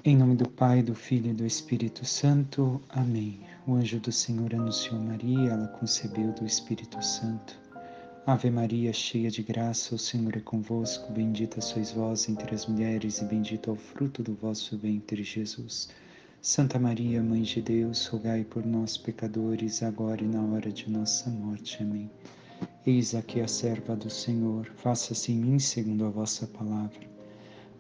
Em nome do Pai, do Filho e do Espírito Santo. Amém. O anjo do Senhor anunciou Maria, ela concebeu do Espírito Santo. Ave Maria, cheia de graça, o Senhor é convosco. Bendita sois vós entre as mulheres e bendito é o fruto do vosso ventre, Jesus. Santa Maria, Mãe de Deus, rogai por nós, pecadores, agora e na hora de nossa morte. Amém. Eis aqui a serva do Senhor, faça-se em mim segundo a vossa palavra.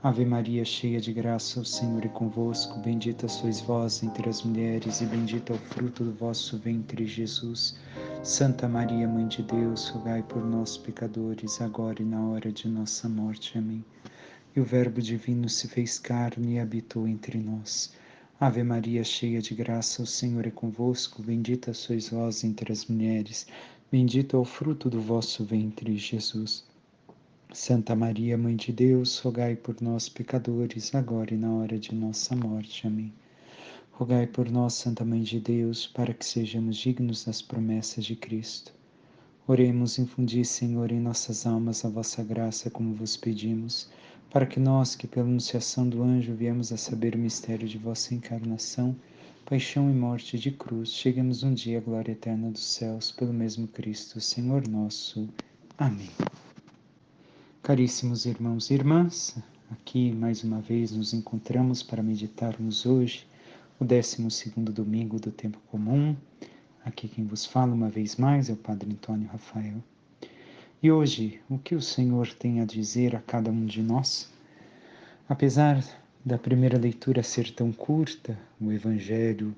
Ave Maria, cheia de graça, o Senhor é convosco. Bendita sois vós entre as mulheres e bendito é o fruto do vosso ventre, Jesus. Santa Maria, Mãe de Deus, rogai por nós, pecadores, agora e na hora de nossa morte. Amém. E o Verbo divino se fez carne e habitou entre nós. Ave Maria, cheia de graça, o Senhor é convosco. Bendita sois vós entre as mulheres. Bendito é o fruto do vosso ventre, Jesus. Santa Maria, Mãe de Deus, rogai por nós, pecadores, agora e na hora de nossa morte. Amém. Rogai por nós, Santa Mãe de Deus, para que sejamos dignos das promessas de Cristo. Oremos, infundi, Senhor, em nossas almas a vossa graça, como vos pedimos, para que nós, que pela anunciação do anjo viemos a saber o mistério de vossa encarnação, paixão e morte de cruz, cheguemos um dia à glória eterna dos céus, pelo mesmo Cristo, Senhor nosso. Amém. Caríssimos irmãos e irmãs, aqui mais uma vez nos encontramos para meditarmos hoje o 12º domingo do tempo comum. Aqui quem vos fala uma vez mais é o Padre Antônio Rafael. E hoje, o que o Senhor tem a dizer a cada um de nós? Apesar da primeira leitura ser tão curta, o Evangelho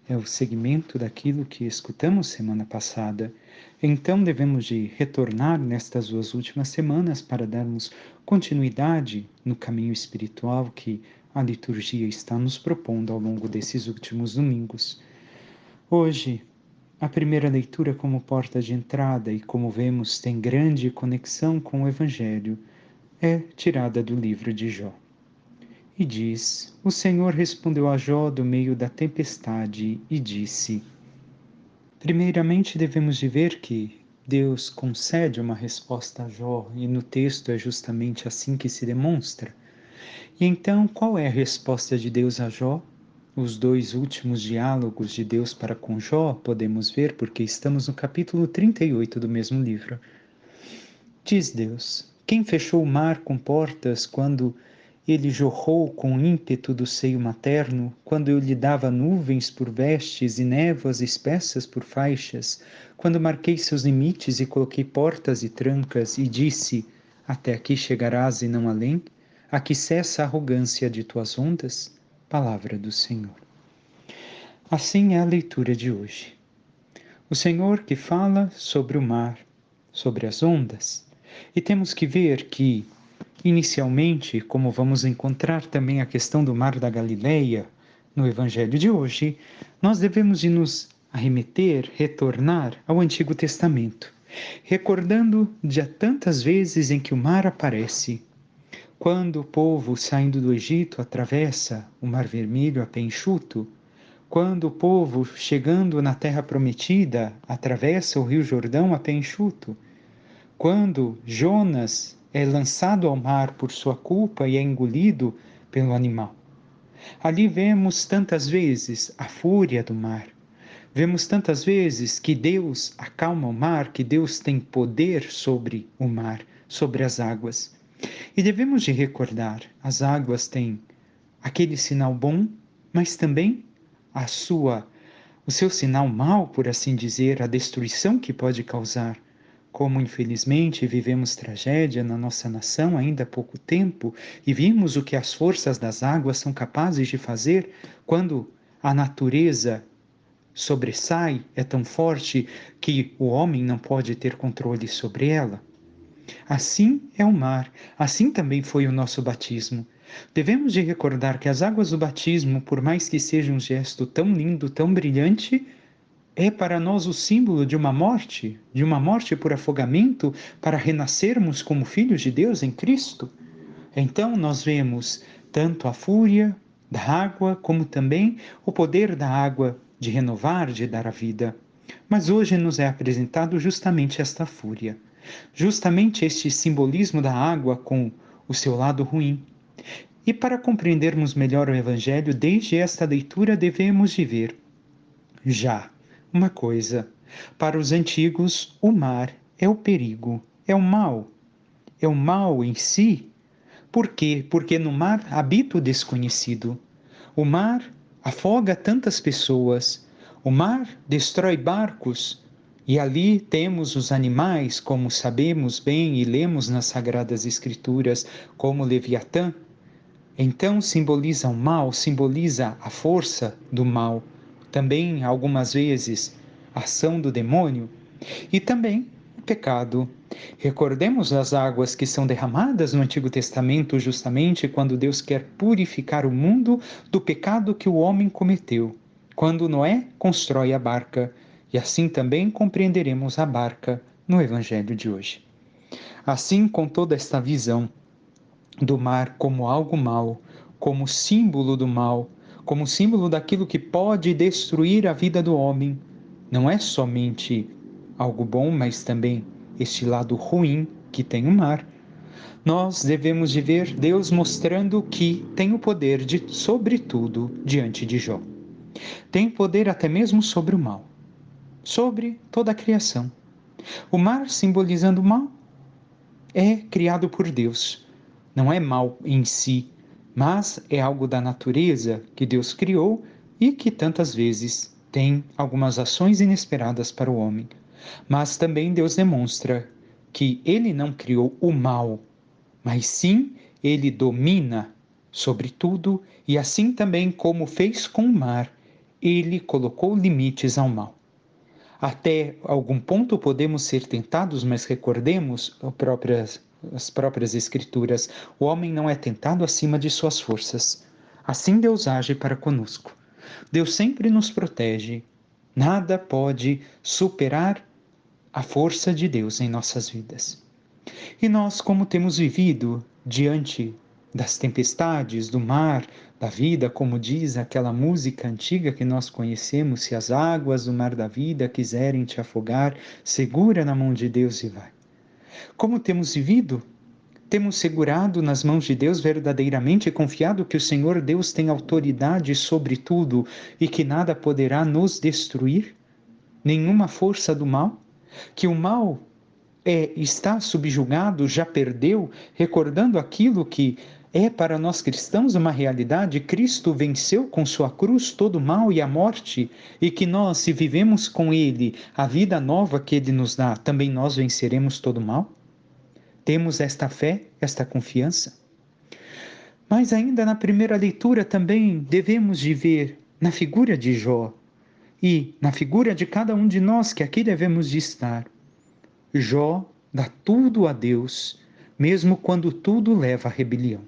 é o segmento daquilo que escutamos semana passada. Então devemos de retornar nestas 2 últimas semanas para darmos continuidade no caminho espiritual que a liturgia está nos propondo ao longo desses últimos domingos. Hoje, a primeira leitura como porta de entrada e, como vemos, tem grande conexão com o Evangelho, é tirada do livro de Jó. E diz: O Senhor respondeu a Jó do meio da tempestade e disse. Primeiramente devemos de ver que Deus concede uma resposta a Jó, e no texto é justamente assim que se demonstra. E então, qual é a resposta de Deus a Jó? Os 2 últimos diálogos de Deus para com Jó podemos ver, porque estamos no capítulo 38 do mesmo livro. Diz Deus: Quem fechou o mar com portas quando ele jorrou com ímpeto do seio materno, quando eu lhe dava nuvens por vestes e névoas espessas por faixas, quando marquei seus limites e coloquei portas e trancas e disse, até aqui chegarás e não além? Aqui cessa a arrogância de tuas ondas? Palavra do Senhor. Assim é a leitura de hoje. O Senhor que fala sobre o mar, sobre as ondas, e temos que ver que inicialmente, como vamos encontrar também a questão do Mar da Galileia no Evangelho de hoje, nós devemos de nos retornar ao Antigo Testamento, recordando de tantas vezes em que o mar aparece. Quando o povo saindo do Egito atravessa o Mar Vermelho a pé enxuto, quando o povo chegando na Terra Prometida atravessa o Rio Jordão a pé enxuto, quando Jonas é lançado ao mar por sua culpa e é engolido pelo animal. Ali vemos tantas vezes a fúria do mar. Vemos tantas vezes que Deus acalma o mar, que Deus tem poder sobre o mar, sobre as águas. E devemos de recordar, as águas têm aquele sinal bom, mas também o seu sinal mau, por assim dizer, a destruição que pode causar. Como infelizmente vivemos tragédia na nossa nação ainda há pouco tempo e vimos o que as forças das águas são capazes de fazer quando a natureza sobressai, é tão forte que o homem não pode ter controle sobre ela. Assim é o mar, assim também foi o nosso batismo. Devemos de recordar que as águas do batismo, por mais que seja um gesto tão lindo, tão brilhante, é para nós o símbolo de uma morte por afogamento, para renascermos como filhos de Deus em Cristo. Então nós vemos tanto a fúria da água, como também o poder da água de renovar, de dar a vida. Mas hoje nos é apresentado justamente esta fúria, justamente este simbolismo da água com o seu lado ruim. E para compreendermos melhor o Evangelho, desde esta leitura devemos de ver já uma coisa. Para os antigos, o mar é o perigo, é o mal em si. Por quê? Porque no mar habita o desconhecido. O mar afoga tantas pessoas. O mar destrói barcos. E ali temos os animais, como sabemos bem e lemos nas Sagradas Escrituras, como Leviatã. Então simboliza o mal, simboliza a força do mal. Também, algumas vezes, a ação do demônio. E também o pecado. Recordemos as águas que são derramadas no Antigo Testamento, justamente quando Deus quer purificar o mundo do pecado que o homem cometeu, quando Noé constrói a barca. E assim também compreenderemos a barca no Evangelho de hoje. Assim, com toda esta visão do mar como algo mau, como símbolo do mal, como símbolo daquilo que pode destruir a vida do homem, não é somente algo bom, mas também este lado ruim que tem o mar. Nós devemos de ver Deus mostrando que tem o poder de sobre tudo diante de Jó. Tem poder até mesmo sobre o mal, sobre toda a criação. O mar, simbolizando o mal, é criado por Deus. Não é mal em si, mas é algo da natureza que Deus criou e que tantas vezes tem algumas ações inesperadas para o homem. Mas também Deus demonstra que ele não criou o mal, mas sim ele domina sobre tudo e assim também como fez com o mar, ele colocou limites ao mal. Até algum ponto podemos ser tentados, mas recordemos as próprias Escrituras: o homem não é tentado acima de suas forças. Assim Deus age para conosco. Deus sempre nos protege. Nada pode superar a força de Deus em nossas vidas. E nós, como temos vivido diante das tempestades, do mar, da vida, como diz aquela música antiga que nós conhecemos: se as águas do mar da vida quiserem te afogar, segura na mão de Deus e vai. Como temos vivido? Temos segurado nas mãos de Deus verdadeiramente e confiado que o Senhor Deus tem autoridade sobre tudo e que nada poderá nos destruir? Nenhuma força do mal? Que o mal está subjugado, já perdeu, recordando aquilo que é para nós cristãos uma realidade: Cristo venceu com sua cruz todo o mal e a morte, e que nós, se vivemos com Ele a vida nova que Ele nos dá, também nós venceremos todo o mal? Temos esta fé, esta confiança? Mas ainda na primeira leitura também devemos de ver na figura de Jó e na figura de cada um de nós que aqui devemos de estar. Jó dá tudo a Deus, mesmo quando tudo leva à rebelião.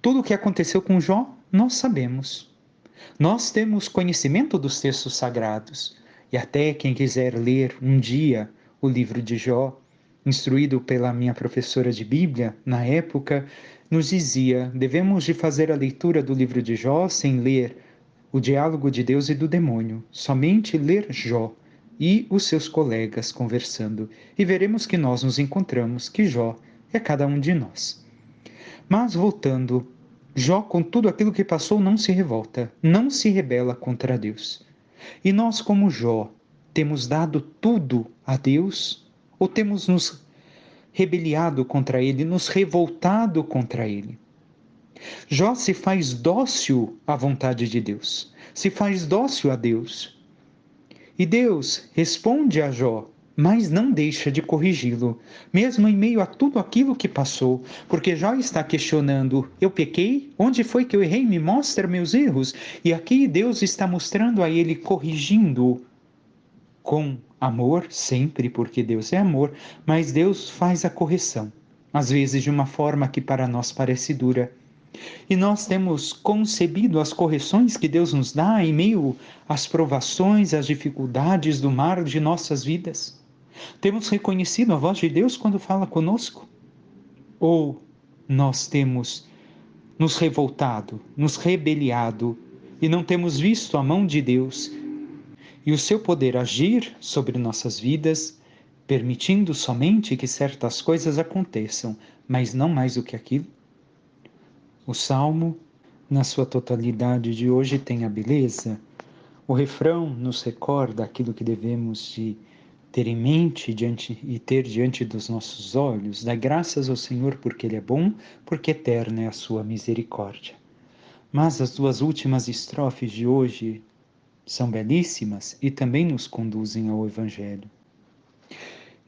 Tudo o que aconteceu com Jó, nós sabemos. Nós temos conhecimento dos textos sagrados. E até quem quiser ler um dia o livro de Jó, instruído pela minha professora de Bíblia, na época, nos dizia: devemos de fazer a leitura do livro de Jó sem ler o diálogo de Deus e do demônio, somente ler Jó e os seus colegas conversando, e veremos que nós nos encontramos, que Jó é cada um de nós. Mas voltando, Jó, com tudo aquilo que passou, não se revolta, não se rebela contra Deus. E nós, como Jó, temos dado tudo a Deus ou temos nos rebeliado contra Ele, nos revoltado contra Ele? Jó se faz dócil à vontade de Deus, se faz dócil a Deus. E Deus responde a Jó, mas não deixa de corrigi-lo, mesmo em meio a tudo aquilo que passou, porque Jó está questionando: eu pequei? Onde foi que eu errei? Me mostra meus erros. E aqui Deus está mostrando a ele, corrigindo com amor, sempre, porque Deus é amor, mas Deus faz a correção, às vezes de uma forma que para nós parece dura. E nós temos concebido as correções que Deus nos dá em meio às provações, às dificuldades do mar de nossas vidas? Temos reconhecido a voz de Deus quando fala conosco? Ou nós temos nos revoltado, nos rebeliado e não temos visto a mão de Deus e o seu poder agir sobre nossas vidas, permitindo somente que certas coisas aconteçam, mas não mais do que aquilo? O salmo, na sua totalidade de hoje, tem a beleza. O refrão nos recorda aquilo que devemos de ter em mente e ter diante dos nossos olhos. Dá graças ao Senhor porque Ele é bom, porque eterna é a sua misericórdia. Mas as duas últimas estrofes de hoje são belíssimas e também nos conduzem ao Evangelho.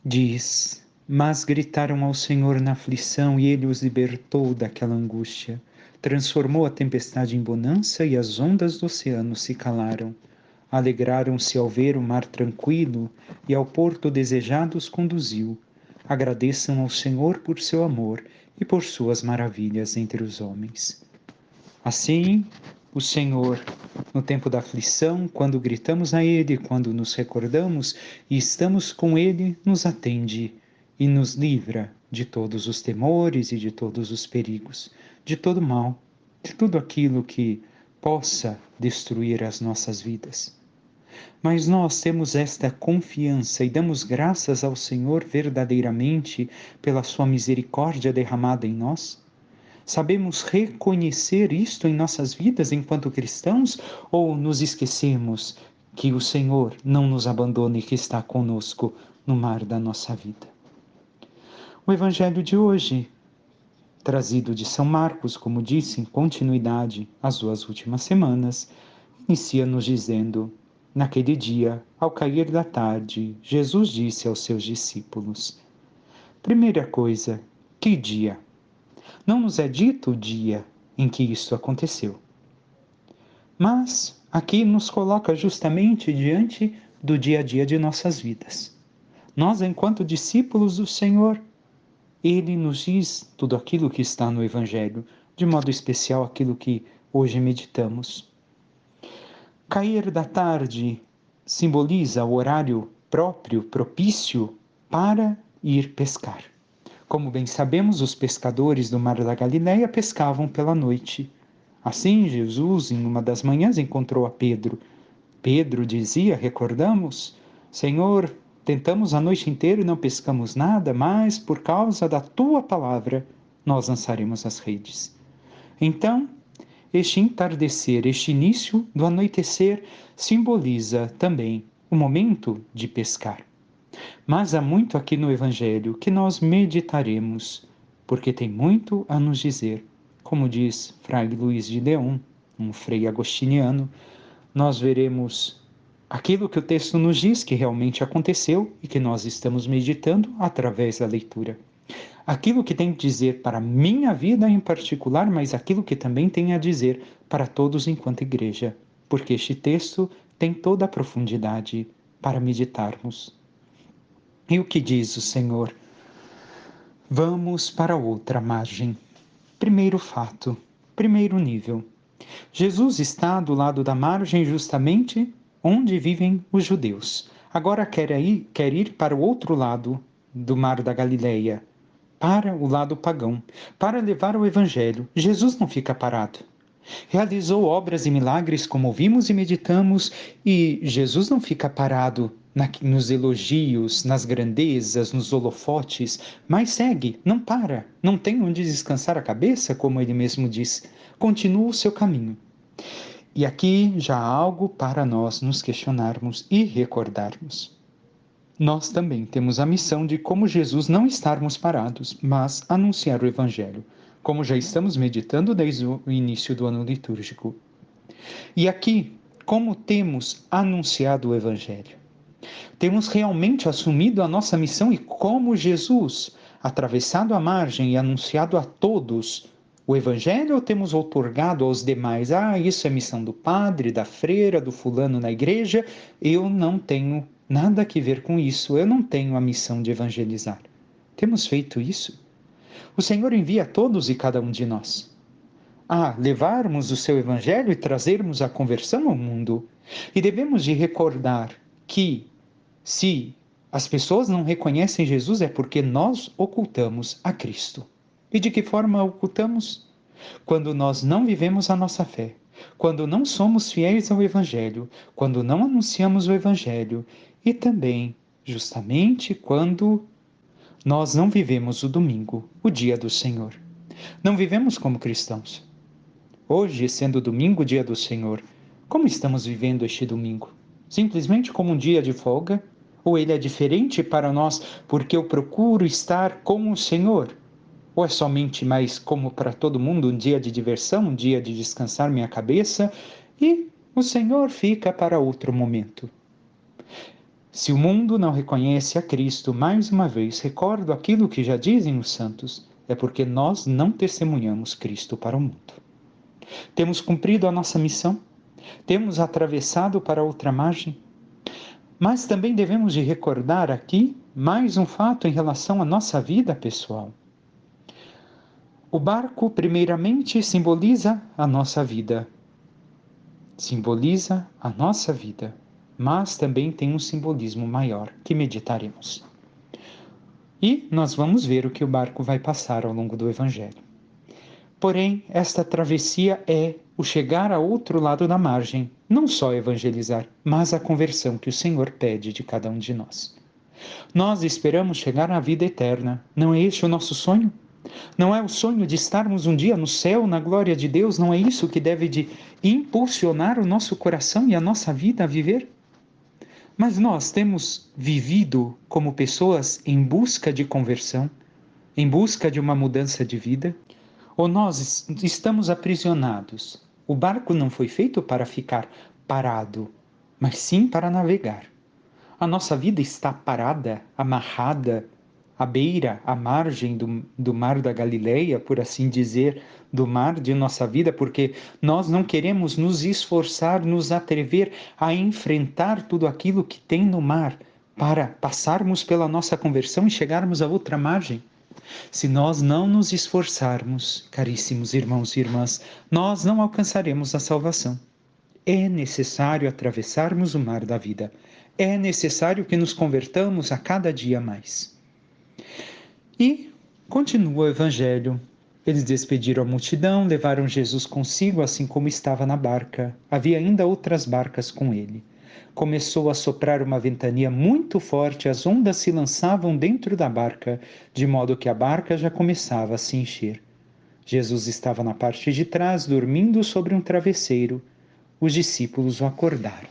Diz: mas gritaram ao Senhor na aflição e Ele os libertou daquela angústia. Transformou a tempestade em bonança e as ondas do oceano se calaram. Alegraram-se ao ver o mar tranquilo e ao porto desejado os conduziu. Agradeçam ao Senhor por seu amor e por suas maravilhas entre os homens. Assim, o Senhor, no tempo da aflição, quando gritamos a Ele, quando nos recordamos e estamos com Ele, nos atende e nos livra de todos os temores e de todos os perigos, de todo mal, de tudo aquilo que possa destruir as nossas vidas. Mas nós temos esta confiança e damos graças ao Senhor verdadeiramente pela sua misericórdia derramada em nós? Sabemos reconhecer isto em nossas vidas enquanto cristãos ou nos esquecemos que o Senhor não nos abandona e que está conosco no mar da nossa vida? O Evangelho de hoje, trazido de São Marcos, como disse, em continuidade às duas últimas semanas, inicia nos dizendo: naquele dia, ao cair da tarde, Jesus disse aos seus discípulos: primeira coisa, que dia? Não nos é dito o dia em que isto aconteceu. Mas aqui nos coloca justamente diante do dia a dia de nossas vidas. Nós, enquanto discípulos do Senhor, Ele nos diz tudo aquilo que está no Evangelho, de modo especial aquilo que hoje meditamos. Cair da tarde simboliza o horário próprio, propício para ir pescar. Como bem sabemos, os pescadores do Mar da Galileia pescavam pela noite. Assim, Jesus, em uma das manhãs, encontrou a Pedro. Pedro dizia, recordamos: Senhor, tentamos a noite inteira e não pescamos nada, mas por causa da tua palavra nós lançaremos as redes. Então, este entardecer, este início do anoitecer, simboliza também o momento de pescar. Mas há muito aqui no Evangelho que nós meditaremos, porque tem muito a nos dizer. Como diz Frei Luís de León, um frei agostiniano, nós veremos aquilo que o texto nos diz que realmente aconteceu e que nós estamos meditando através da leitura. Aquilo que tem a dizer para a minha vida em particular, mas aquilo que também tem a dizer para todos enquanto igreja, porque este texto tem toda a profundidade para meditarmos. E o que diz o Senhor? Vamos para outra margem. Primeiro fato, primeiro nível. Jesus está do lado da margem justamente onde vivem os judeus. Agora quer ir para o outro lado do mar da Galileia, para o lado pagão, para levar o Evangelho. Jesus não fica parado. Realizou obras e milagres, como vimos e meditamos, e Jesus não fica parado nos elogios, nas grandezas, nos holofotes, mas segue, não para, não tem onde descansar a cabeça, como ele mesmo diz, continua o seu caminho. E aqui já há algo para nós nos questionarmos e recordarmos. Nós também temos a missão de, como Jesus, não estarmos parados, mas anunciar o Evangelho, como já estamos meditando desde o início do ano litúrgico. E aqui, como temos anunciado o Evangelho? Temos realmente assumido a nossa missão e, como Jesus, atravessado a margem e anunciado a todos o Evangelho, ou temos outorgado aos demais? Isso é missão do padre, da freira, do fulano na igreja, eu não tenho nada a ver com isso, eu não tenho a missão de evangelizar. Temos feito isso? O Senhor envia a todos e cada um de nós a levarmos o seu Evangelho e trazermos a conversão ao mundo. E devemos de recordar que, se as pessoas não reconhecem Jesus, é porque nós ocultamos a Cristo. E de que forma ocultamos? Quando nós não vivemos a nossa fé, quando não somos fiéis ao Evangelho, quando não anunciamos o Evangelho e também, justamente, quando nós não vivemos o domingo, o dia do Senhor. Não vivemos como cristãos. Hoje, sendo domingo, dia do Senhor, como estamos vivendo este domingo? Simplesmente como um dia de folga? Ou ele é diferente para nós porque eu procuro estar com o Senhor? Ou é somente mais como para todo mundo um dia de diversão, um dia de descansar minha cabeça e o Senhor fica para outro momento? Se o mundo não reconhece a Cristo, mais uma vez recordo aquilo que já dizem os santos, é porque nós não testemunhamos Cristo para o mundo. Temos cumprido a nossa missão? Temos atravessado para outra margem? Mas também devemos de recordar aqui mais um fato em relação à nossa vida pessoal. O barco, primeiramente, simboliza a nossa vida. Simboliza a nossa vida, mas também tem um simbolismo maior que meditaremos. E nós vamos ver o que o barco vai passar ao longo do Evangelho. Porém, esta travessia é o chegar ao outro lado da margem, não só evangelizar, mas a conversão que o Senhor pede de cada um de nós. Nós esperamos chegar à vida eterna. Não é este o nosso sonho? Não é o sonho de estarmos um dia no céu, na glória de Deus? Não é isso que deve de impulsionar o nosso coração e a nossa vida a viver? Mas nós temos vivido como pessoas em busca de conversão, em busca de uma mudança de vida? Ou nós estamos aprisionados? O barco não foi feito para ficar parado, mas sim para navegar. A nossa vida está parada, amarrada, à beira, à margem do mar da Galileia, por assim dizer, do mar de nossa vida, porque nós não queremos nos esforçar, nos atrever a enfrentar tudo aquilo que tem no mar, para passarmos pela nossa conversão e chegarmos à outra margem. Se nós não nos esforçarmos, caríssimos irmãos e irmãs, nós não alcançaremos a salvação. É necessário atravessarmos o mar da vida. É necessário que nos convertamos a cada dia mais. E continua o Evangelho. Eles despediram a multidão, levaram Jesus consigo, assim como estava na barca. Havia ainda outras barcas com ele. Começou a soprar uma ventania muito forte, as ondas se lançavam dentro da barca, de modo que a barca já começava a se encher. Jesus estava na parte de trás, dormindo sobre um travesseiro. Os discípulos o acordaram.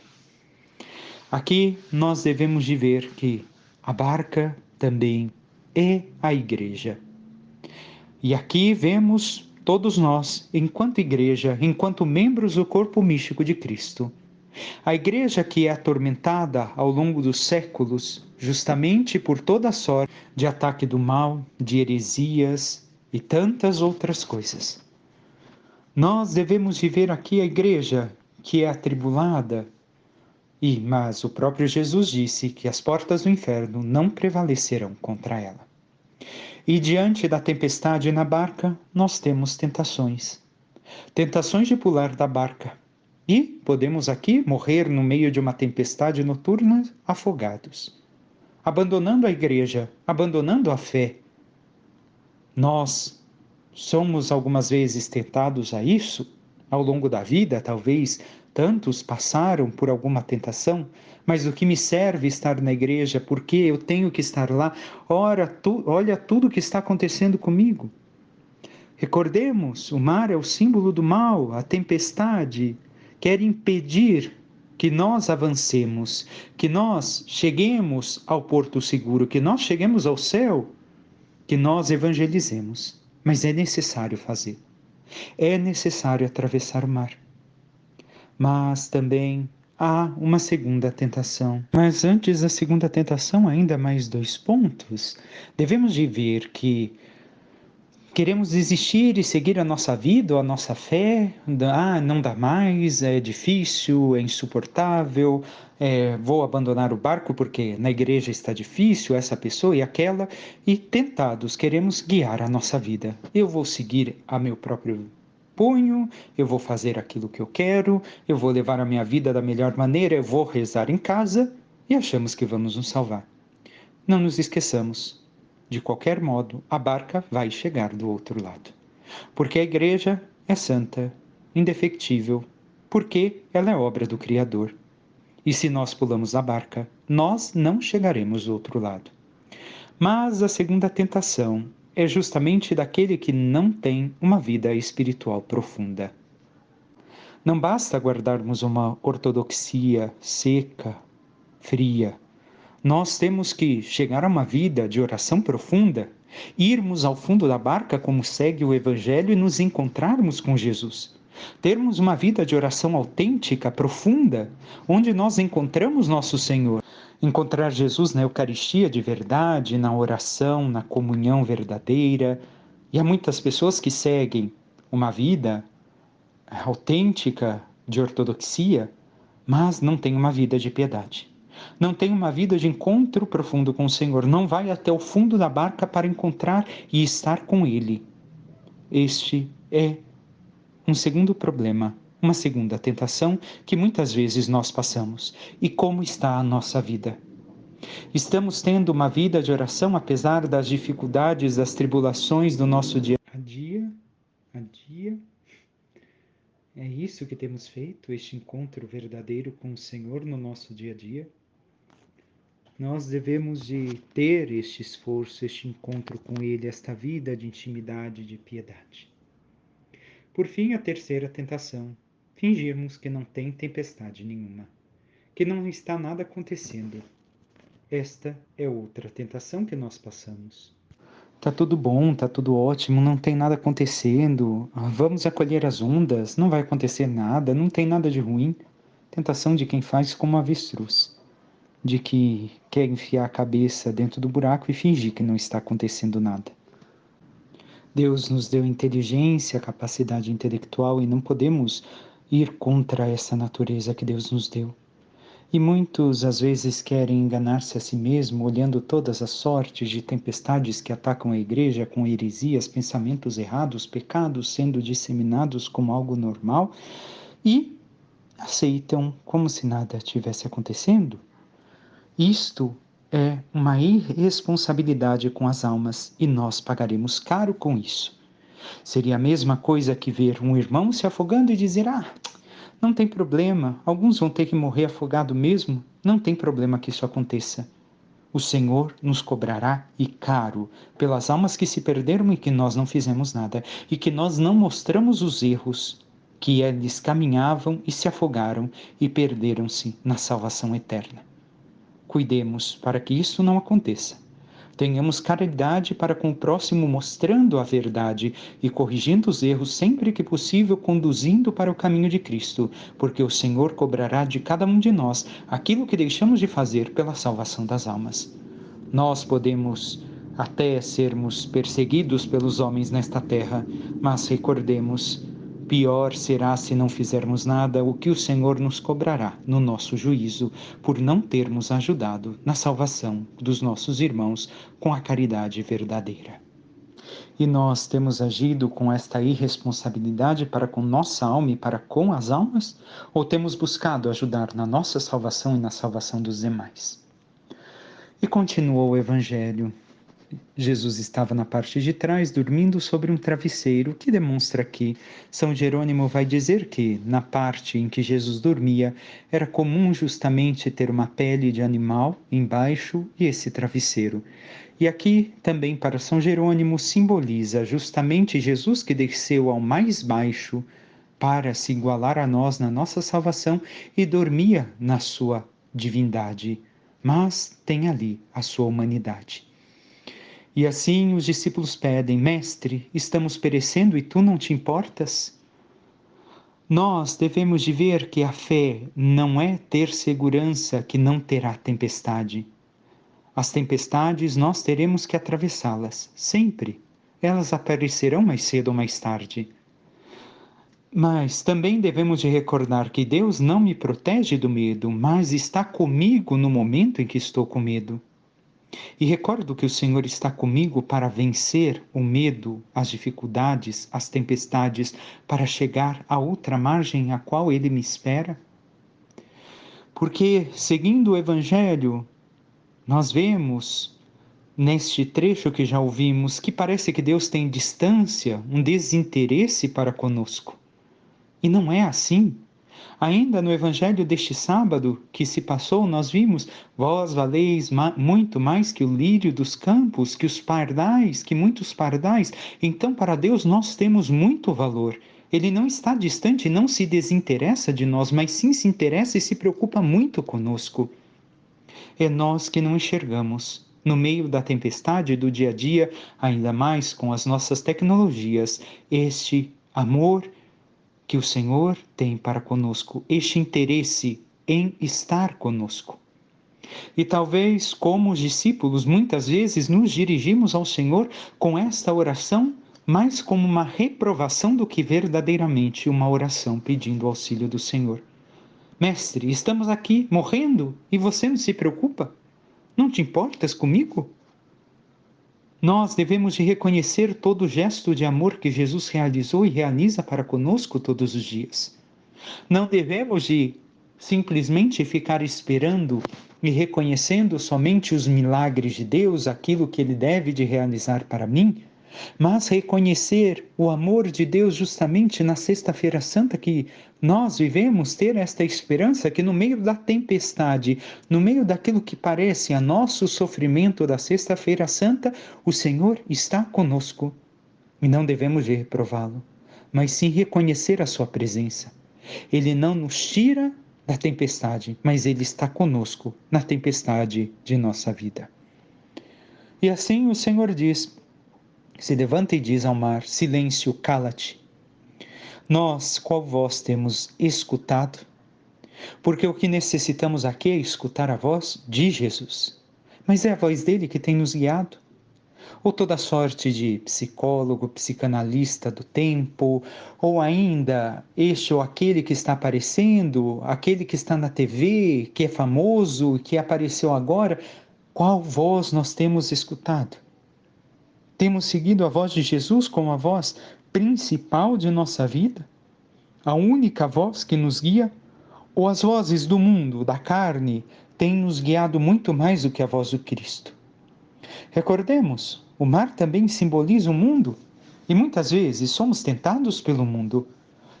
Aqui nós devemos de ver que a barca também é a igreja. E aqui vemos todos nós, enquanto igreja, enquanto membros do corpo místico de Cristo. A igreja que é atormentada ao longo dos séculos, justamente por toda a sorte de ataque do mal, de heresias e tantas outras coisas. Nós devemos viver aqui a igreja que é atribulada, mas o próprio Jesus disse que as portas do inferno não prevalecerão contra ela. E diante da tempestade na barca, nós temos tentações. Tentações de pular da barca. E podemos aqui morrer no meio de uma tempestade noturna afogados. Abandonando a igreja, abandonando a fé. Nós somos algumas vezes tentados a isso, ao longo da vida, talvez tantos passaram por alguma tentação, mas o que me serve estar na igreja, porque eu tenho que estar lá, olha tudo o que está acontecendo comigo. Recordemos, o mar é o símbolo do mal, a tempestade quer impedir que nós avancemos, que nós cheguemos ao porto seguro, que nós cheguemos ao céu, que nós evangelizemos. Mas é necessário fazer. É necessário atravessar o mar. Mas também há uma segunda tentação. Mas antes da segunda tentação, ainda mais 2 pontos. Devemos de ver que queremos desistir e seguir a nossa vida ou a nossa fé. Não dá mais, é difícil, é insuportável, vou abandonar o barco porque na igreja está difícil, essa pessoa e aquela. E tentados, queremos guiar a nossa vida. Eu vou seguir a meu próprio punho, eu vou fazer aquilo que eu quero, eu vou levar a minha vida da melhor maneira, eu vou rezar em casa e achamos que vamos nos salvar. Não nos esqueçamos. De qualquer modo, a barca vai chegar do outro lado. Porque a igreja é santa, indefectível, porque ela é obra do Criador. E se nós pulamos a barca, nós não chegaremos do outro lado. Mas a segunda tentação é justamente daquele que não tem uma vida espiritual profunda. Não basta guardarmos uma ortodoxia seca, fria. Nós temos que chegar a uma vida de oração profunda, irmos ao fundo da barca como segue o Evangelho e nos encontrarmos com Jesus. Termos uma vida de oração autêntica, profunda, onde nós encontramos nosso Senhor. Encontrar Jesus na Eucaristia de verdade, na oração, na comunhão verdadeira. E há muitas pessoas que seguem uma vida autêntica de ortodoxia, mas não têm uma vida de piedade. Não tem uma vida de encontro profundo com o Senhor, não vai até o fundo da barca para encontrar e estar com Ele. Este é um segundo problema, uma segunda tentação que muitas vezes nós passamos. E como está a nossa vida? Estamos tendo uma vida de oração apesar das dificuldades, das tribulações do nosso dia a dia? É isso que temos feito, este encontro verdadeiro com o Senhor no nosso dia a dia? Nós devemos de ter este esforço, este encontro com Ele, esta vida de intimidade, de piedade. Por fim, a terceira tentação, fingirmos que não tem tempestade nenhuma, que não está nada acontecendo. Esta é outra tentação que nós passamos. Tá tudo bom, tá tudo ótimo, não tem nada acontecendo, vamos acolher as ondas, não vai acontecer nada, não tem nada de ruim. Tentação de quem faz como avestruz, de que quer enfiar a cabeça dentro do buraco e fingir que não está acontecendo nada. Deus nos deu inteligência, capacidade intelectual e não podemos ir contra essa natureza que Deus nos deu. E muitos às vezes querem enganar-se a si mesmo, olhando todas as sortes de tempestades que atacam a igreja com heresias, pensamentos errados, pecados sendo disseminados como algo normal e aceitam como se nada estivesse acontecendo. Isto é uma irresponsabilidade com as almas e nós pagaremos caro com isso. Seria a mesma coisa que ver um irmão se afogando e dizer: não tem problema, alguns vão ter que morrer afogado mesmo, não tem problema que isso aconteça. O Senhor nos cobrará e caro pelas almas que se perderam e que nós não fizemos nada, e que nós não mostramos os erros que eles caminhavam e se afogaram e perderam-se na salvação eterna. Cuidemos para que isso não aconteça. Tenhamos caridade para com o próximo, mostrando a verdade e corrigindo os erros sempre que possível, conduzindo para o caminho de Cristo, porque o Senhor cobrará de cada um de nós aquilo que deixamos de fazer pela salvação das almas. Nós podemos até sermos perseguidos pelos homens nesta terra, mas recordemos, pior será se não fizermos nada o que o Senhor nos cobrará no nosso juízo, por não termos ajudado na salvação dos nossos irmãos com a caridade verdadeira. E nós temos agido com esta irresponsabilidade para com nossa alma e para com as almas? Ou temos buscado ajudar na nossa salvação e na salvação dos demais? E continuou o Evangelho. Jesus estava na parte de trás, dormindo sobre um travesseiro, que demonstra que São Jerônimo vai dizer que, na parte em que Jesus dormia, era comum justamente ter uma pele de animal embaixo e esse travesseiro. E aqui, também para São Jerônimo, simboliza justamente Jesus que desceu ao mais baixo para se igualar a nós na nossa salvação e dormia na sua divindade, mas tem ali a sua humanidade. E assim os discípulos pedem: Mestre, estamos perecendo e tu não te importas? Nós devemos de ver que a fé não é ter segurança que não terá tempestade. As tempestades nós teremos que atravessá-las, sempre. Elas aparecerão mais cedo ou mais tarde. Mas também devemos de recordar que Deus não me protege do medo, mas está comigo no momento em que estou com medo. E recordo que o Senhor está comigo para vencer o medo, as dificuldades, as tempestades, para chegar à outra margem a qual Ele me espera. Porque, seguindo o Evangelho, nós vemos, neste trecho que já ouvimos, que parece que Deus tem distância, um desinteresse para conosco. E não é assim. Ainda no Evangelho deste sábado que se passou, nós vimos: vós valeis muito mais que o lírio dos campos, que os pardais, que muitos pardais. Então, para Deus, nós temos muito valor. Ele não está distante, não se desinteressa de nós, mas sim se interessa e se preocupa muito conosco. É nós que não enxergamos. No meio da tempestade do dia a dia, ainda mais com as nossas tecnologias, este amor que o Senhor tem para conosco, este interesse em estar conosco. E talvez, como os discípulos, muitas vezes nos dirigimos ao Senhor com esta oração, mais como uma reprovação do que verdadeiramente uma oração pedindo auxílio do Senhor. Mestre, estamos aqui morrendo e você não se preocupa? Não te importas comigo? Nós devemos de reconhecer todo o gesto de amor que Jesus realizou e realiza para conosco todos os dias. Não devemos de simplesmente ficar esperando e reconhecendo somente os milagres de Deus, aquilo que Ele deve de realizar para mim, mas reconhecer o amor de Deus justamente na Sexta-feira Santa, que nós vivemos, ter esta esperança que no meio da tempestade, no meio daquilo que parece a nosso sofrimento da Sexta-feira Santa, o Senhor está conosco e não devemos de reprová-lo, mas sim reconhecer a sua presença. Ele não nos tira da tempestade, mas Ele está conosco na tempestade de nossa vida. E assim o Senhor diz, se levanta e diz ao mar, silêncio, cala-te. Nós, qual voz temos escutado? Porque o que necessitamos aqui é escutar a voz de Jesus. Mas é a voz dele que tem nos guiado. Ou toda sorte de psicólogo, psicanalista do tempo, ou ainda este ou aquele que está aparecendo, aquele que está na TV, que é famoso, que apareceu agora, qual voz nós temos escutado? Temos seguido a voz de Jesus como a voz principal de nossa vida? A única voz que nos guia? Ou as vozes do mundo, da carne, têm nos guiado muito mais do que a voz do Cristo? Recordemos, o mar também simboliza o mundo, e muitas vezes somos tentados pelo mundo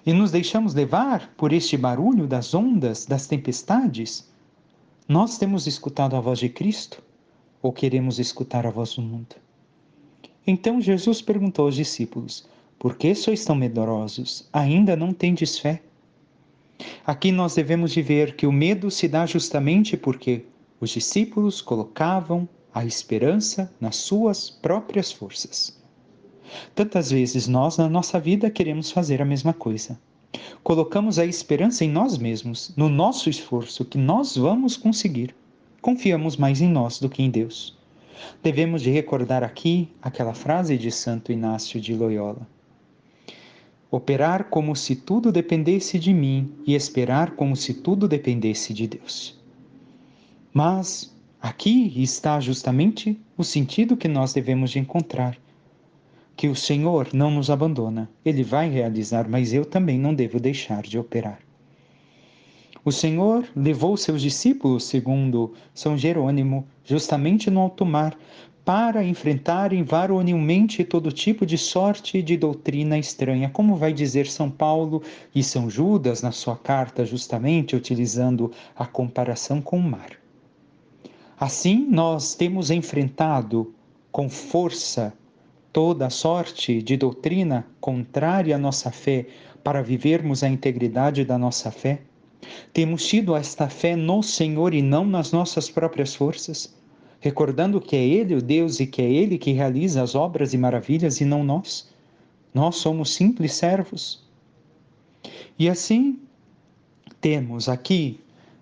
e nos deixamos levar por este barulho das ondas, das tempestades. Nós temos escutado a voz de Cristo ou queremos escutar a voz do mundo? Então Jesus perguntou aos discípulos: por que sois tão medrosos? Ainda não tendes fé? Aqui nós devemos de ver que o medo se dá justamente porque os discípulos colocavam a esperança nas suas próprias forças. Tantas vezes nós, na nossa vida, queremos fazer a mesma coisa. Colocamos a esperança em nós mesmos, no nosso esforço, que nós vamos conseguir. Confiamos mais em nós do que em Deus. Devemos de recordar aqui aquela frase de Santo Inácio de Loyola: operar como se tudo dependesse de mim e esperar como se tudo dependesse de Deus. Mas aqui está justamente o sentido que nós devemos de encontrar. Que o Senhor não nos abandona, Ele vai realizar, mas eu também não devo deixar de operar. O Senhor levou seus discípulos, segundo São Jerônimo, justamente no alto mar, para enfrentarem varonilmente todo tipo de sorte e de doutrina estranha, como vai dizer São Paulo e São Judas na sua carta, justamente utilizando a comparação com o mar. Assim, nós temos enfrentado com força toda a sorte de doutrina contrária à nossa fé para vivermos a integridade da nossa fé. Temos tido esta fé no Senhor e não nas nossas próprias forças, recordando que é Ele o Deus e que é Ele que realiza as obras e maravilhas e não nós. Nós somos simples servos. E assim, temos aqui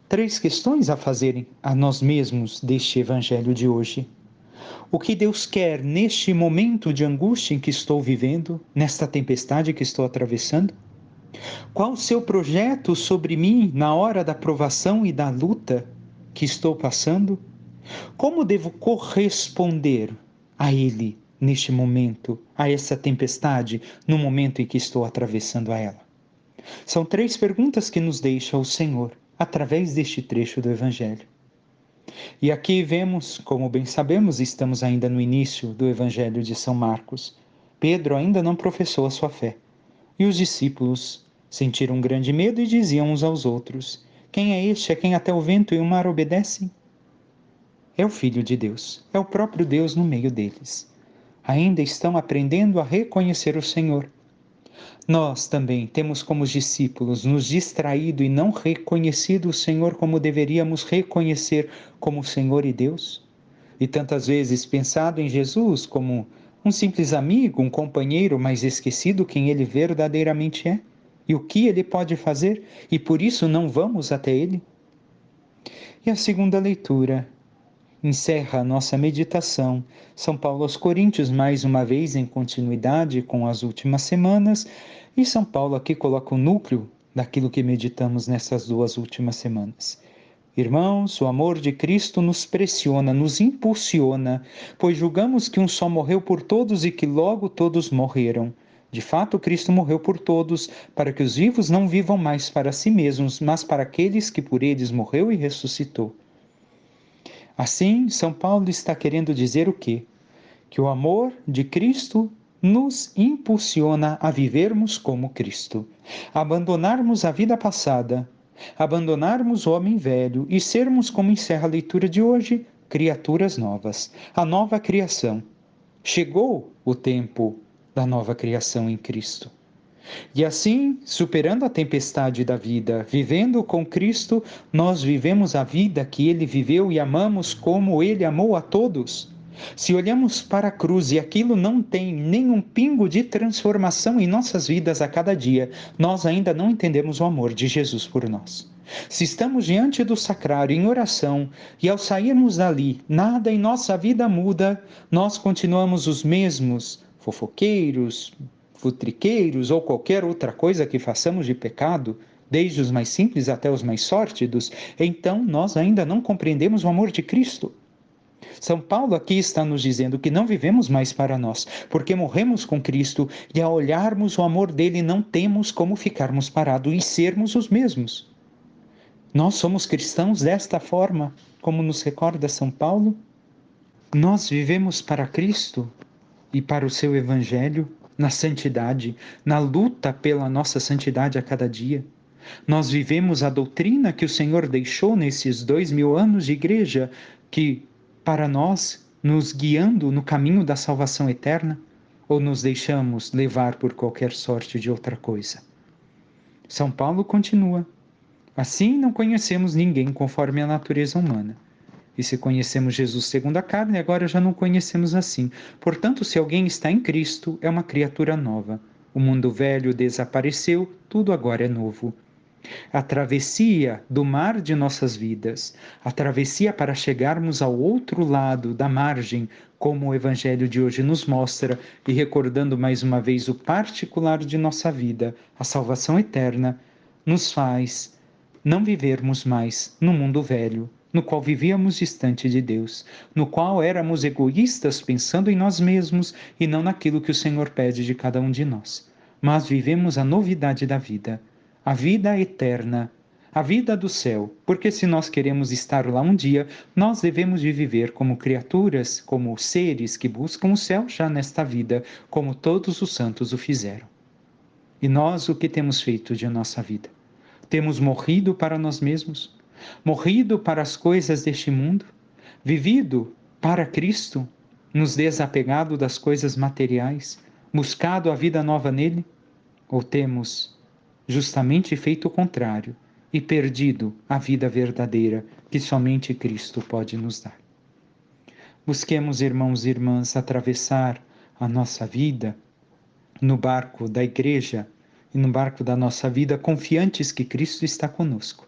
3 questões a fazerem a nós mesmos deste Evangelho de hoje. O que Deus quer neste momento de angústia em que estou vivendo, nesta tempestade que estou atravessando? Qual o seu projeto sobre mim na hora da provação e da luta que estou passando? Como devo corresponder a Ele neste momento, a essa tempestade, no momento em que estou atravessando a ela? São 3 perguntas que nos deixa o Senhor através deste trecho do Evangelho. E aqui vemos, como bem sabemos, estamos ainda no início do Evangelho de São Marcos. Pedro ainda não professou a sua fé. E os discípulos sentiram um grande medo e diziam uns aos outros: quem é este a quem até o vento e o mar obedecem? É o Filho de Deus, é o próprio Deus no meio deles. Ainda estão aprendendo a reconhecer o Senhor. Nós também temos como discípulos nos distraído e não reconhecido o Senhor como deveríamos reconhecer como Senhor e Deus? E tantas vezes pensado em Jesus como um simples amigo, um companheiro, mas esquecido quem ele verdadeiramente é e o que ele pode fazer, e por isso não vamos até ele? E a segunda leitura encerra a nossa meditação. São Paulo aos Coríntios, mais uma vez em continuidade com as últimas semanas, e São Paulo aqui coloca o núcleo daquilo que meditamos nessas duas últimas semanas. Irmãos, o amor de Cristo nos pressiona, nos impulsiona, pois julgamos que um só morreu por todos e que logo todos morreram. De fato, Cristo morreu por todos, para que os vivos não vivam mais para si mesmos, mas para aqueles que por eles morreu e ressuscitou. Assim, São Paulo está querendo dizer o quê? Que o amor de Cristo nos impulsiona a vivermos como Cristo, a abandonarmos a vida passada, abandonarmos o homem velho e sermos, como encerra a leitura de hoje, criaturas novas, a nova criação. Chegou o tempo da nova criação em Cristo. E assim, superando a tempestade da vida, vivendo com Cristo, nós vivemos a vida que Ele viveu e amamos como Ele amou a todos. Se olhamos para a cruz e aquilo não tem nenhum pingo de transformação em nossas vidas a cada dia, nós ainda não entendemos o amor de Jesus por nós. Se estamos diante do sacrário em oração e ao sairmos dali, nada em nossa vida muda, nós continuamos os mesmos, fofoqueiros, futriqueiros ou qualquer outra coisa que façamos de pecado, desde os mais simples até os mais sórdidos, então nós ainda não compreendemos o amor de Cristo. São Paulo aqui está nos dizendo que não vivemos mais para nós, porque morremos com Cristo e ao olharmos o amor dele não temos como ficarmos parados e sermos os mesmos. Nós somos cristãos desta forma, como nos recorda São Paulo. Nós vivemos para Cristo e para o seu Evangelho, na santidade, na luta pela nossa santidade a cada dia. Nós vivemos a doutrina que o Senhor deixou nesses 2000 anos de igreja, que, para nós, nos guiando no caminho da salvação eterna, ou nos deixamos levar por qualquer sorte de outra coisa? São Paulo continua: assim não conhecemos ninguém conforme a natureza humana. E se conhecemos Jesus segundo a carne, agora já não conhecemos assim. Portanto, se alguém está em Cristo, é uma criatura nova. O mundo velho desapareceu, tudo agora é novo. A travessia do mar de nossas vidas, a travessia para chegarmos ao outro lado da margem, como o Evangelho de hoje nos mostra, e recordando mais uma vez o particular de nossa vida, a salvação eterna, nos faz não vivermos mais no mundo velho, no qual vivíamos distante de Deus, no qual éramos egoístas pensando em nós mesmos e não naquilo que o Senhor pede de cada um de nós. Mas vivemos a novidade da vida, a vida eterna, a vida do céu, porque se nós queremos estar lá um dia, nós devemos de viver como criaturas, como seres que buscam o céu já nesta vida, como todos os santos o fizeram. E nós o que temos feito de nossa vida? Temos morrido para nós mesmos, morrido para as coisas deste mundo, vivido para Cristo, nos desapegado das coisas materiais, buscado a vida nova nele? Ou temos justamente feito o contrário e perdido a vida verdadeira que somente Cristo pode nos dar? Busquemos, irmãos e irmãs, atravessar a nossa vida no barco da igreja e no barco da nossa vida, confiantes que Cristo está conosco.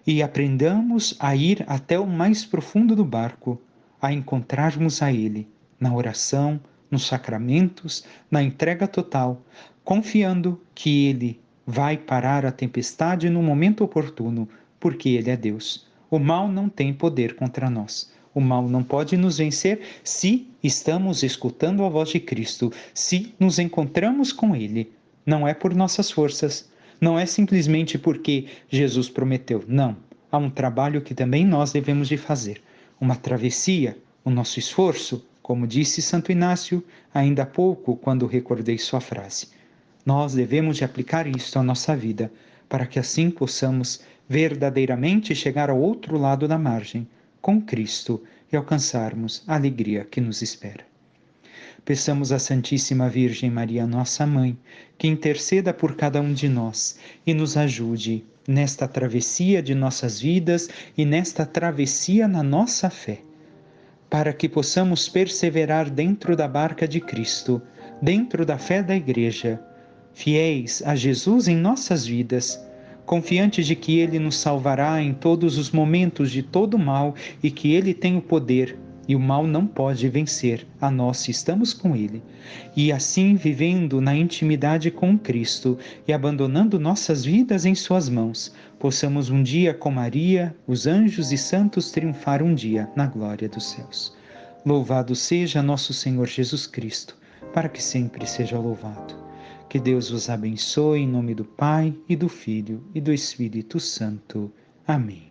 E aprendamos a ir até o mais profundo do barco, a encontrarmos a Ele, na oração, nos sacramentos, na entrega total, confiando que Ele vai parar a tempestade no momento oportuno, porque Ele é Deus. O mal não tem poder contra nós. O mal não pode nos vencer se estamos escutando a voz de Cristo, se nos encontramos com Ele. Não é por nossas forças, não é simplesmente porque Jesus prometeu. Não, há um trabalho que também nós devemos de fazer. Uma travessia, o nosso esforço, como disse Santo Inácio ainda há pouco, quando recordei sua frase. Nós devemos de aplicar isso à nossa vida, para que assim possamos verdadeiramente chegar ao outro lado da margem, com Cristo, e alcançarmos a alegria que nos espera. Peçamos à Santíssima Virgem Maria, nossa Mãe, que interceda por cada um de nós e nos ajude nesta travessia de nossas vidas e nesta travessia na nossa fé, para que possamos perseverar dentro da barca de Cristo, dentro da fé da Igreja, fiéis a Jesus em nossas vidas, confiantes de que Ele nos salvará em todos os momentos de todo mal e que Ele tem o poder e o mal não pode vencer a nós se estamos com Ele. E assim, vivendo na intimidade com Cristo e abandonando nossas vidas em Suas mãos, possamos um dia com Maria, os anjos e santos triunfar um dia na glória dos céus. Louvado seja nosso Senhor Jesus Cristo, para que sempre seja louvado. Que Deus vos abençoe em nome do Pai, e do Filho, e do Espírito Santo. Amém.